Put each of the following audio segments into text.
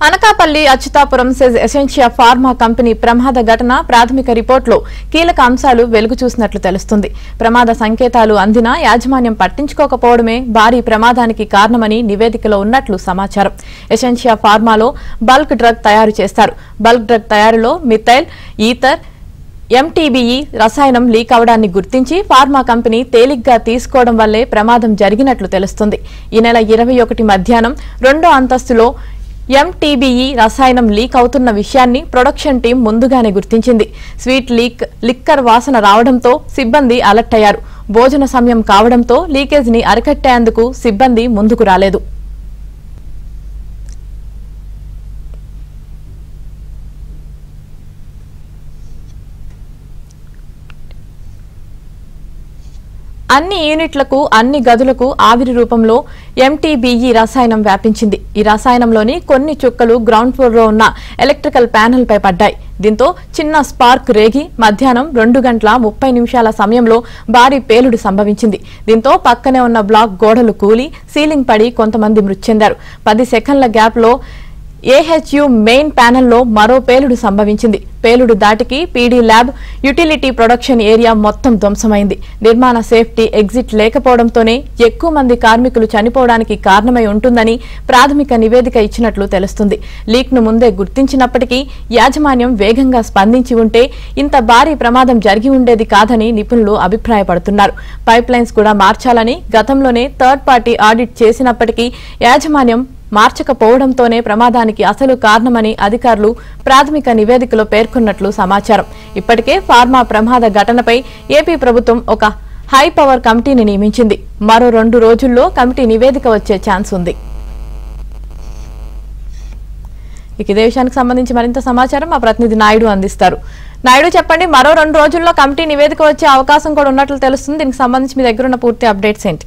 Anakapalli Atchutapuram SEZ Escientia pharma company ప్రమాద ఘటన ప్రాథమిక రిపోర్టులో కీలక అంశాలు వెలుగు చూసినట్లు తెలుస్తుంది. ప్రమాద సంకేతాలు అందినా యాజమాన్యం పట్టించుకోకపోవడమే భారీ ప్రమాదానికి కారణమని నివేదికలో ఉన్నట్లు సమాచారం. ఎసెన్షియా ఫార్మాలో బల్క్ డ్రగ్ తయారు చేస్తారు. బల్క్ డ్రగ్ తయారీలో మిథైల్ ఈథర్ ఎంటీబీఈ రసాయనం లీక్ అవడాన్ని గుర్తించి ఫార్మా కంపెనీ తేలిగ్గా తీసుకోవడం వల్లే ప్రమాదం జరిగినట్లు తెలుస్తుంది. ఈ నెల 21 మధ్యాహ్నం 2వ అంతస్తులో ఎంటీబీఈ రసాయనం లీక్ అవుతున్న విషయాన్ని ప్రొడక్షన్ టీం ముందుగానే గుర్తించింది. స్వీట్ లిక్కర్ వాసన రావడంతో సిబ్బంది అలర్ట్ అయ్యారు. భోజన సమయం కావడంతో లీకేజ్ ని అరికట్టేందుకు సిబ్బంది ముందుకు రాలేదు. అన్ని యూనిట్లకు అన్ని గదులకు ఆవిరి రూపంలో ఎంటీబీఈ రసాయనం వ్యాపించింది. ఈ రసాయనంలోని కొన్ని చుక్కలు గ్రౌండ్ ఫ్లోర్ లో ఉన్న ఎలక్ట్రికల్ ప్యానెల్ పై పడ్డాయి. దీంతో చిన్న స్పార్క్ రేగి మధ్యాహ్నం 2:30 సమయంలో భారీ పేలుడు సంభవించింది. దీంతో పక్కనే ఉన్న బ్లాక్ గోడలు కూలి సీలింగ్ పడి కొంతమంది మృతి చెందారు. 10 సెకండ్ల గ్యాప్ లో ఏహెచ్యు మెయిన్ ప్యానెల్లో మరో పేలుడు సంభవించింది. పేలుడు దాటికి PD lab utility production area మొత్తం ధ్వంసమైంది. నిర్మాణ సేఫ్టీ ఎగ్జిట్ లేకపోవడంతోనే ఎక్కువ మంది కార్మికులు చనిపోవడానికి కారణమై ఉంటుందని ప్రాథమిక నివేదిక ఇచ్చినట్లు తెలుస్తుంది. లీక్ ను ముందే గుర్తించినప్పటికీ యాజమాన్యం వేగంగా స్పందించి ఉంటే ఇంత భారీ ప్రమాదం జరిగి ఉండేది కాదని నిపుణులు అభిప్రాయపడుతున్నారు. పైప్ లైన్స్ కూడా మార్చాలని గతంలోనే థర్డ్ పార్టీ ఆడిట్ చేసినప్పటికీ యాజమాన్యం మార్చకపోవడంతోనే ప్రమాదానికి అసలు కారణమని అధికారులు ప్రాథమిక నివేదికలో పేర్కొన్నట్లు సమాచారం. ఇప్పటికే ఫార్మా ప్రమాద ఘటనపై ఏపీ ప్రభుత్వం ఒక హై పవర్ కమిటీని నియమించింది. మరో 2 రోజుల్లో కమిటీ నివేదిక వచ్చే ఛాన్స్ ఉంది. ఇదే విషయానికి సంబంధించి మరింత సమాచారం మా ప్రతినిధి నాయుడు అందిస్తారు. నాయుడు, చెప్పండి, మరో 2 రోజుల్లో కమిటీ నివేదిక వచ్చే అవకాశం కూడా ఉన్నట్లు తెలుస్తుంది. దీనికి సంబంధించి మీ దగ్గర ఉన్న పూర్తి అప్డేట్స్ ఏంటి?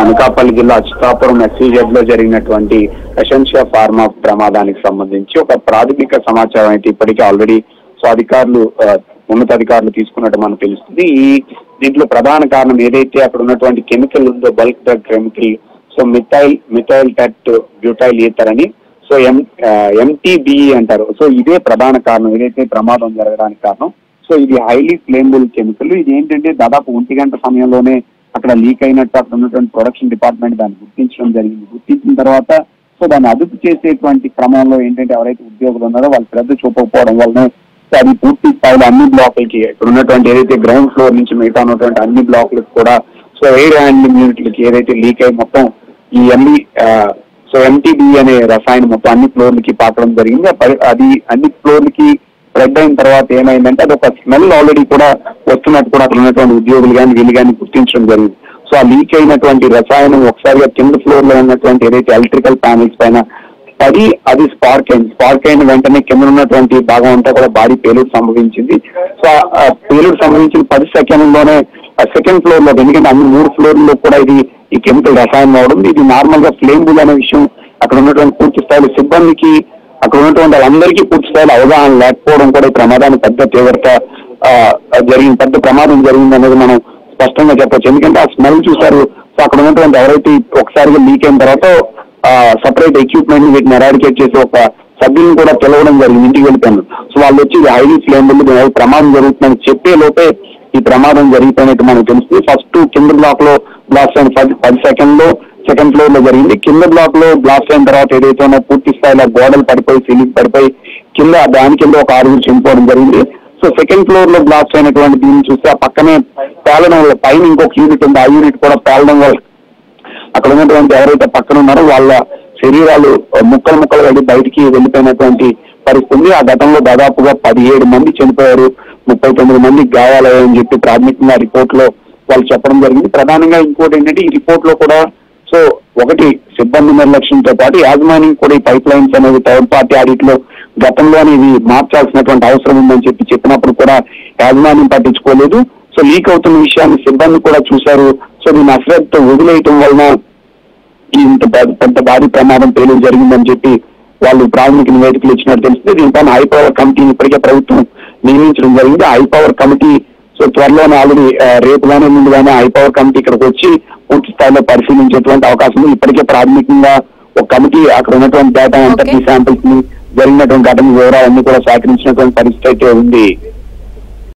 అనకాపల్లి జిల్లా అచ్యుతాపురం ఎస్సీజెడ్ లో జరిగినటువంటి ఎసెన్షియా ఫార్మా ప్రమాదానికి సంబంధించి ఒక ప్రాథమిక సమాచారం అయితే ఇప్పటికే ఆల్రెడీ అధికారులు ఉన్నతాధికారులు తీసుకున్నట్టు మనకు తెలుస్తుంది. దీంట్లో ప్రధాన కారణం ఏదైతే అక్కడ ఉన్నటువంటి కెమికల్ ఉందో bulk drug chemical methyl TET butyl ether అని ఎంటీబీఈ అంటారు. ఇదే ప్రధాన కారణం, ఏదైతే ప్రమాదం జరగడానికి కారణం. ఇది హైలీ ఫ్లేమబుల్ కెమికల్. ఇది ఏంటంటే దాదాపు 1 గంట సమయంలోనే అక్కడ లీక్ అయినట్టు అక్కడ ఉన్నటువంటి ప్రొడక్షన్ డిపార్ట్మెంట్ దాన్ని గుర్తించడం జరిగింది. గుర్తించిన తర్వాత దాన్ని అదుపు చేసేటువంటి క్రమంలో ఏంటంటే ఎవరైతే ఉద్యోగులు ఉన్నారో వాళ్ళు శ్రద్ధ చూపకపోవడం వలన అది పూర్తి స్థాయిలో అన్ని బ్లాకులకి ఇక్కడ ఉన్నటువంటి ఏదైతే గ్రౌండ్ ఫ్లోర్ నుంచి మిగతా ఉన్నటువంటి అన్ని బ్లాకులకు కూడా ఎయిర్ హ్యాండ్లింగ్ యూనిట్లకి ఏదైతే లీక్ అయ్యి మొత్తం ఈ ఎంటీబీ అనే రసాయనం మొత్తం అన్ని ఫ్లోర్లకి పాకడం జరిగింది. అది అన్ని ఫ్లోర్లకి స్ప్రెడ్ అయిన తర్వాత ఏమైందంటే అది ఒక స్మెల్ ఆల్రెడీ కూడా వస్తున్నట్టు కూడా అక్కడ ఉన్నటువంటి ఉద్యోగులు కానీ వీళ్ళు కానీ గుర్తించడం జరిగింది. ఆ లీక్ అయినటువంటి రసాయనం ఒకసారిగా కింద ఫ్లోర్ లో ఉన్నటువంటి ఏదైతే ఎలక్ట్రికల్ ప్యానెల్స్ పైన పడి అది స్పార్క్ అయిన వెంటనే కింద ఉన్నటువంటి భాగం అంతా కూడా భారీ పేలుడు సంభవించింది. ఆ పేలుడు సంభవించిన 10 సెకండ్లోనే సెకండ్ ఫ్లోర్ లో, ఎందుకంటే అన్ని 3 ఫ్లోర్లో కూడా ఈ కెమికల్ రసాయనం అవడం, ఇది నార్మల్ గా ఫ్లేమబుల్ అనే విషయం అక్కడ ఉన్నటువంటి పూర్తి స్థాయిలో సిబ్బందికి అక్కడ ఉన్నటువంటి వాళ్ళందరికీ పూర్తి స్థాయిలో అవగాహన లేకపోవడం కూడా ఈ ప్రమాదాన్ని పెద్ద తీవ్రత పెద్ద ప్రమాదం జరిగింది అనేది మనం స్పష్టంగా చెప్పొచ్చు. ఎందుకంటే ఆ స్మెల్ చూసారు. అక్కడ ఉన్నటువంటి ఎవరైతే ఒకసారిగా లీక్ అయిన తర్వాత సపరేట్ ఎక్విప్మెంట్ వీటిని ఎరాడికేట్ చేసి ఒక సభ్యులను కూడా పిలవడం జరిగింది, ఇంటికి వెళ్ళిపోయాను. వాళ్ళు వచ్చి హైలీ ఫ్లేమబుల్ ప్రమాదం జరుగుతుందని చెప్పే లోపే ఈ ప్రమాదం జరిగిపోయినట్టు మనకు తెలుస్తుంది. ఫస్ట్ కింద బ్లాక్ లో బ్లాస్ట్ అయిన 10 సెకండ్లో సెకండ్ ఫ్లోర్ లో జరిగింది. కింద బ్లాక్ లో బ్లాస్ట్ అయిన తర్వాత ఏదైతే ఉన్నా పూర్తి స్థాయిలో గోడలు పడిపోయి సీలింగ్ పడిపోయి దాని కింద ఒక 6 చనిపోవడం జరిగింది. సెకండ్ ఫ్లోర్ లో బ్లాస్ట్ అయినటువంటి దీన్ని చూస్తే ఆ పక్కనే పేలడం వల్ల పైన ఇంకొక యూనిట్ ఉంది, ఆ యూనిట్ కూడా పేలడం వల్ల అక్కడ ఉన్నటువంటి ఎవరైతే పక్కన ఉన్నారో వాళ్ళ శరీరాలు ముక్కలు వెళ్ళి బయటికి వెళ్ళిపోయినటువంటి పరిస్థితి. ఆ ఘటనలో దాదాపుగా 17 మంది చనిపోయారు, 39 మంది గాయాలయ్యాయని చెప్పి ప్రాథమికంగా రిపోర్ట్ లో వాళ్ళు చెప్పడం జరిగింది. ప్రధానంగా ఇంకోటి ఏంటంటే ఈ రిపోర్ట్ లో కూడా ఒకటి సిబ్బంది నిర్లక్ష్యంతో పాటు యాజమాన్యం కూడా ఈ పైప్ లైన్స్ అనేది థర్డ్ పార్టీ ఆడిట్ లో గతంలోనే ఇవి మార్చాల్సినటువంటి అవసరం ఉందని చెప్పినప్పుడు కూడా యాజమాన్యం పట్టించుకోలేదు. లీక్ అవుతున్న విషయాన్ని సిబ్బంది కూడా చూశారు. దీన్ని అశ్రద్ధతో వదిలేయటం వలన ఇంత పెద్ద భారీ ప్రమాదం పేలుడు జరిగిందని చెప్పి వాళ్ళు ప్రాథమిక నివేదికలు ఇచ్చినట్టు తెలిస్తే దీనిపైన హై పవర్ కమిటీని ఇప్పటికే ప్రభుత్వం నియమించడం జరిగింది. హై పవర్ కమిటీ త్వరలోనే ఆల్రెడీ రేపు కానీ ముందుగానే హై పవర్ కమిటీ ఇక్కడికి వచ్చి పూర్తి స్థాయిలో పరిశీలించేటువంటి అవకాశం ఇప్పటికే ప్రాథమికంగా ఒక కమిటీ అక్కడ ఉన్నటువంటి డేటా అంతటి శాంపిల్స్ ని జరిగినటువంటి ఘటన వివరాలన్నీ కూడా సేకరించినటువంటి పరిస్థితి అయితే ఉంది.